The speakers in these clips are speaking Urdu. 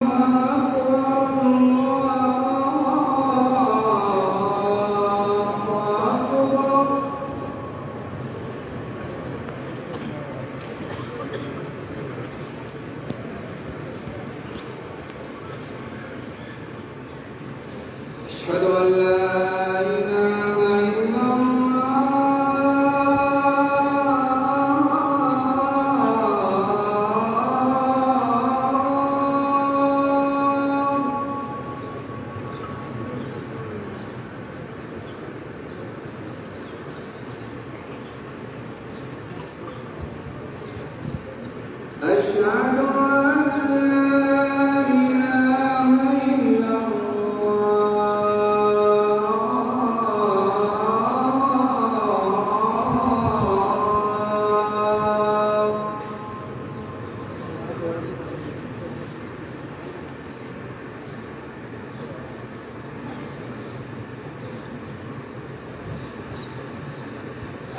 أشهد أن لا إله إلا الله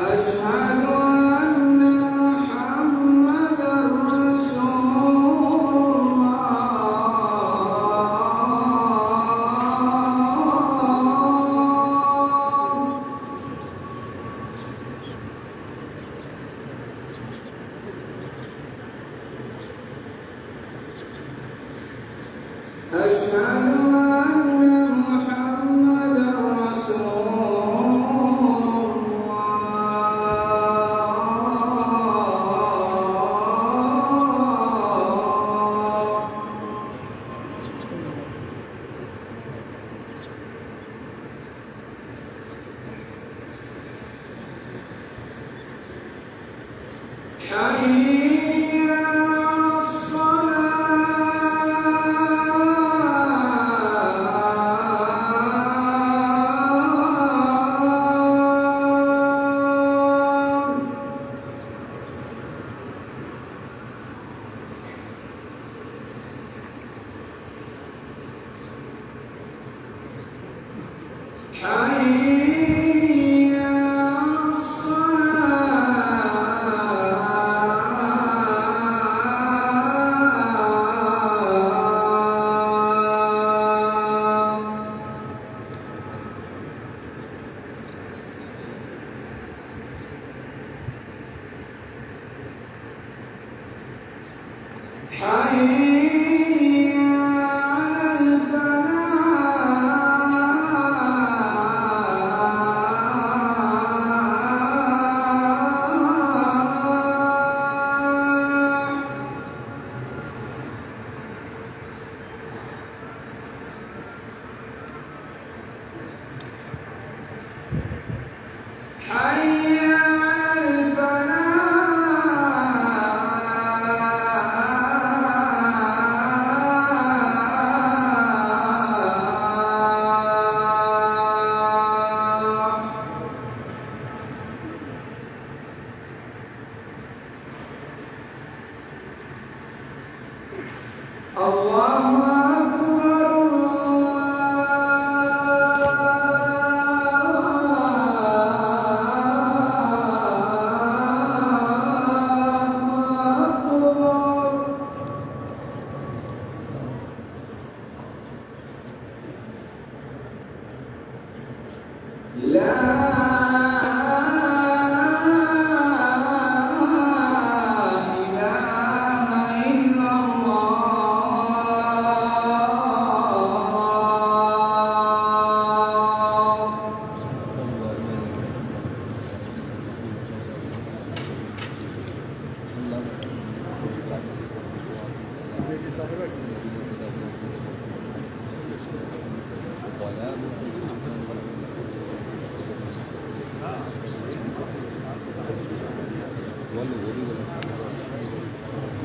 أشهد أن محمدا رسول الله أشهد أن محمدا رسول حي على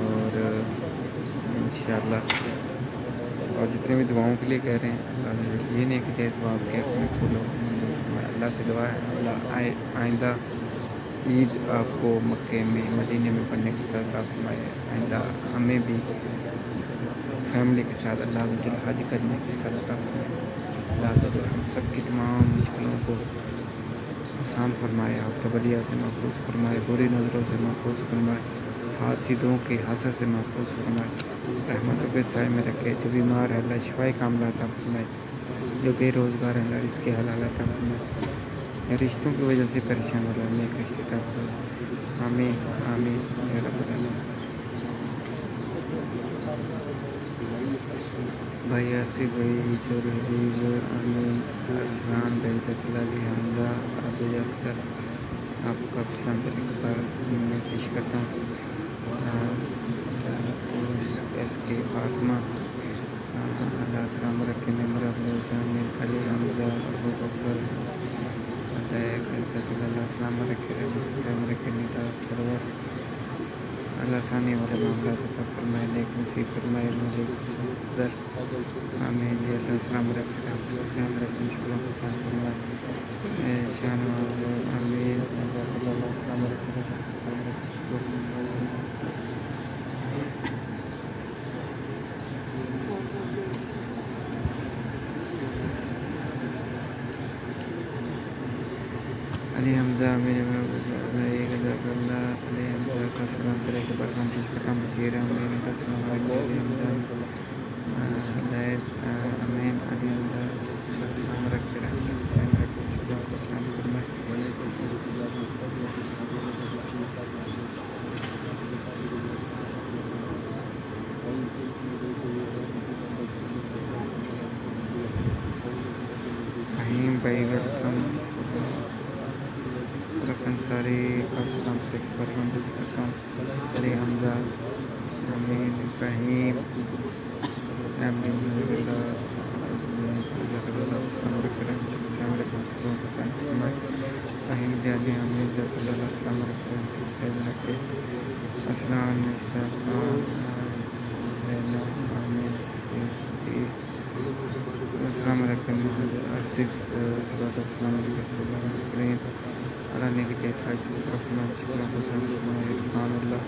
اور انشاءاللہ اور جتنے بھی دعاؤں کے لیے کہہ رہے ہیں اللہ یہ نہیں کہ چاہے دعا آپ کے اپنے پھولوں اللہ سے دعا ہے اللہ آئندہ عید آپ کو مکے میں مدینے میں پڑھنے کے ساتھ آپ آئندہ ہمیں بھی فیملی کے ساتھ اللہ جل حج کرنے کے ساتھ اللہ ہم سب کی تمام مشکلوں کو آسان فرمائے آفتابیہ سے محفوظ فرمائے بری نظروں سے محفوظ فرمائے حاسدوں کے حسد سے محفوظ فرمائے رحمتوں کے سائے میں رکھے جو بیمار ہے اللہ شفائے کاملہ عطا فرمائے جو بے روزگار ہے اللہ رزق حلال عطا فرمائے رشتوں کی وجہ سے پریشان ہو رہا ہے نیک رشتے عطا فرمائے آمین آمین یا رب العالمین بھائی آصف بھائی شور حبیب امین ارسلان بھائی تقلالی حمزہ عبد اختر آپ کا پسند پر میں پیش کرتا ہوں ایس کے فاطمہ اللہ السلام رکھے نمر ابن علی حمزہ ابو بکر اللہ السلام رکھے رکھے نیتا سرور اللہ ثانی والے معاملات عطا فرمائے نیک نصیب فرمائے مالک صدر آمین جی اللہ السلام رکھے السلام رکھے مشکلوں کو آسان فرمائے شان آمین اللہ السلام رکھے السلام رکھے علی حمزہ میرے اللہ علی حمزہ کا سلام کرے کے برکم پیش کرتا ہوں بشیر امین کا سلام علی حمزہ سلید امین علی حمزہ کا سلام رکھے رکھے شکر کو شام فرمائے فہیم بھائی ویلکم انصاری کا سلام سے برکم پیش کرتا ہوں علی حمزہ امین فہیم امین فہیم جانی امین اللہ السلام رکھے اسلام السلام علیکم آصف السلام علیکم اللہ نے کی رحمان اللہ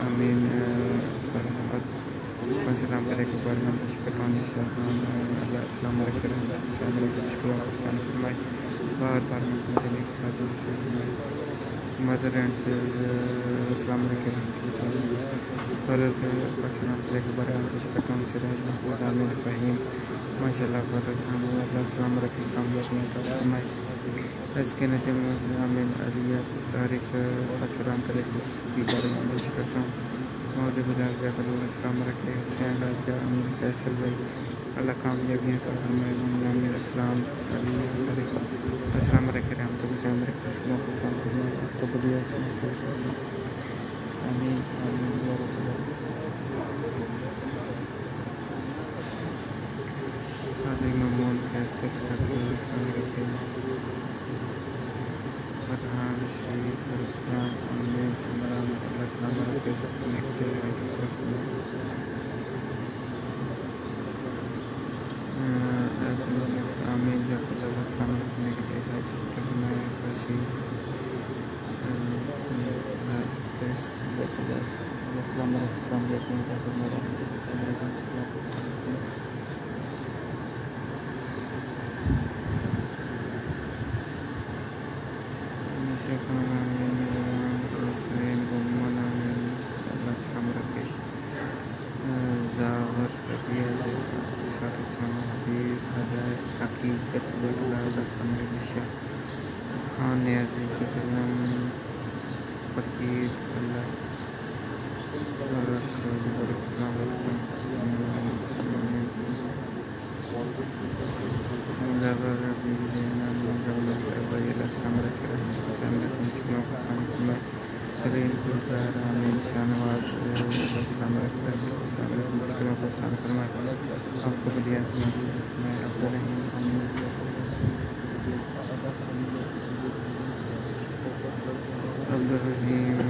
آمین السلام علیکم ورحمۃ اللہ اللہ السلام علیکم فرمائے بار بار مدر اینڈ السلام علیکم فرض السلام علیکم ورحمۃ اللہ فہیم ماشاء اللہ فرض اللہ السلام علیکم کامیاب فرمائے اس کے نظم آمین علیت تاریخ السلام علیکم بارے میں پیش کرتا ہوں مودی بلال جاکر السلام رکھے حسین راجہ امین فیصل بھائی اللہ کامیابیاں کا فرمائے امین السلام علیکم السلام رکھے رحمۃ حسین رکھے اسلام کو سلام فرمائے آپ کو بدیا آمین آمین حاضر محمود فیصل السلام رکھے فرحان شریف السلام امین عمران اللہ السلام علیکم آمین جب اللہ السلام علیکم السلام حقیقت خان عزیز وسلم فقیر اللہ السلام علیکم سلیم گلزار آمین شاہنواز السلام علیکم مشکلوں کو آسان فرمائے آپ کو بدیا میں عبدالرحیم امین عبدالرحیم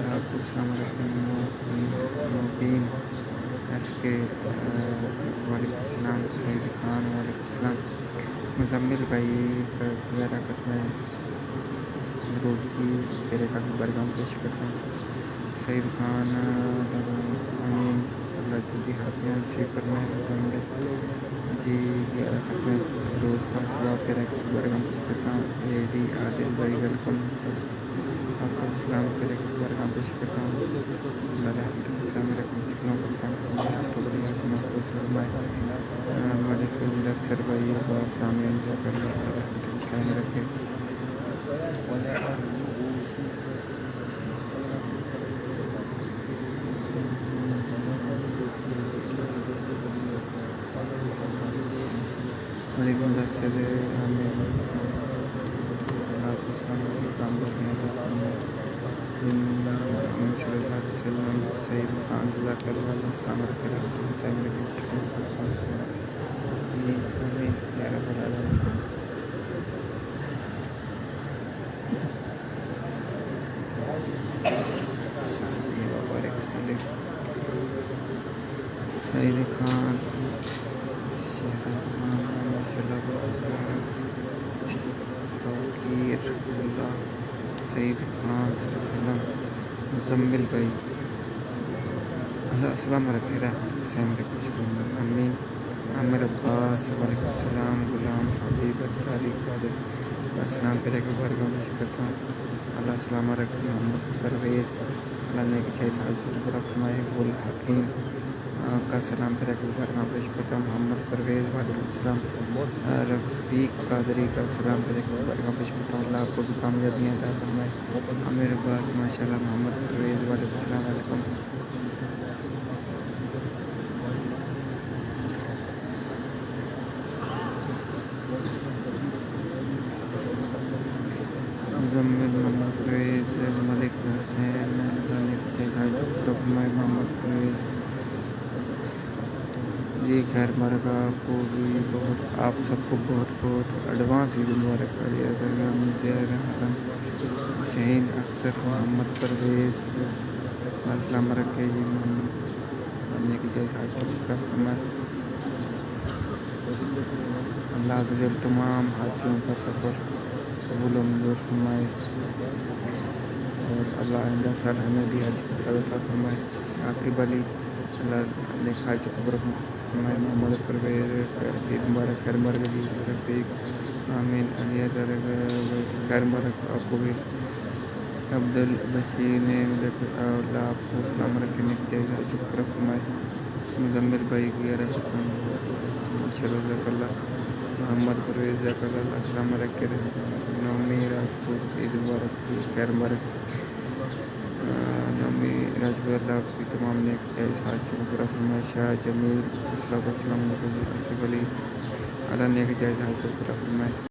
آپ کو السلام علیکم حکیم ایس کے وعلیکم السلام، سعید خان وعلیکم السلام، مزمل بھائی وغیرہ کرتا ہے درود کی تیرے کا برگام پیش کرتا ہوں. سعید خان امین اللہ جلدی حافظ سے فرمائے مزمل جی کرتے ہیں درود کا سواب تیرے کا برگام پیش کرتا ہوں. اے ڈی عادل بھائی ویلکم، آپ کو السلام تیرے کا برگام پیش کرتا ہوں. اللہ رحمت السلام میرے مشکلوں کو سان فرمائے، آپ کو بڑی حسن محفوظ فرمائے. ملک مدثر بھائی عباس آمین جزاک اللہ رحمت السلام رکھے. ملک مدثر آمین اللہ کو سامنے کام کرنے صلی اللہ علیہ وسلم. سعید خان جزاک اللہ السلام رکھے رحمت السلام رکھے. آمین یا رب العالمین. سعید خان شہزاد خان ماشاء اللہ فقیر اللہ سعید خان صلی اللہ علیہ وسلم مزمل بھائی اللہ السلام رکھے رحمت حسین رکھے شکر امین. عامر عباس وعلیکم السلام. غلام حبیب اتاری قادر السلام پہ رکھے برگاہ پیش کرتا ہوں. اللہ السلام رکھے. محمد پرویز اللہ نے کچھ ایسا برا فرمائے. گل حکیم کا سلام پہ رکھے برگاہ پیش کرتا ہوں. محمد پرویز وعلیکم السلام. رفیق قادری کا سلام پہ رکھے برگاہ پیش کرتا ہوں. اللہ آپ کو بھی کامیابیاں عطا فرمائے. عامر عباس ماشاء اللہ. محمد پرویز وعلیکم السلام علیکم. مزمل محمد پرویز ملک حسین محمد پرویز جی خیر مرگا کو بھی بہت آپ سب کو بہت بہت ایڈوانس عید مبارک کریے. شہین اختر محمد پرویز السلام رکھے جی. محمد کی جیسا اللہ عزوجل تمام حاجیوں کا سفر قبول و منظور فرمائے اور اللہ آئندہ سال ہمیں بھی حج کا سفر فرمائے. عاقب علی اللہ نے خارج قبر فرمائے. محمد پرویز عید مبارک خیر مرگ جی. رفیق آمین علی خیر مرگ آپ کو بھی. عبد البشیر نے اللہ آپ کو السلام رکھنے کی جائزہ شکر فرمائے. مزمل بھائی وغیرہ اللہ. محمد پرویز جزاک اللہ السلام رکھے. نومی راجپوت عید مبارک خیر مرگ. نومی راجپوت اللہ آپ کی تمام نیک جائز حاج کو پورا فرمائے. شاہ جمیل السلام علیکم. آصف علی اللہ نیک جائز حاج کو پورا فرمائے.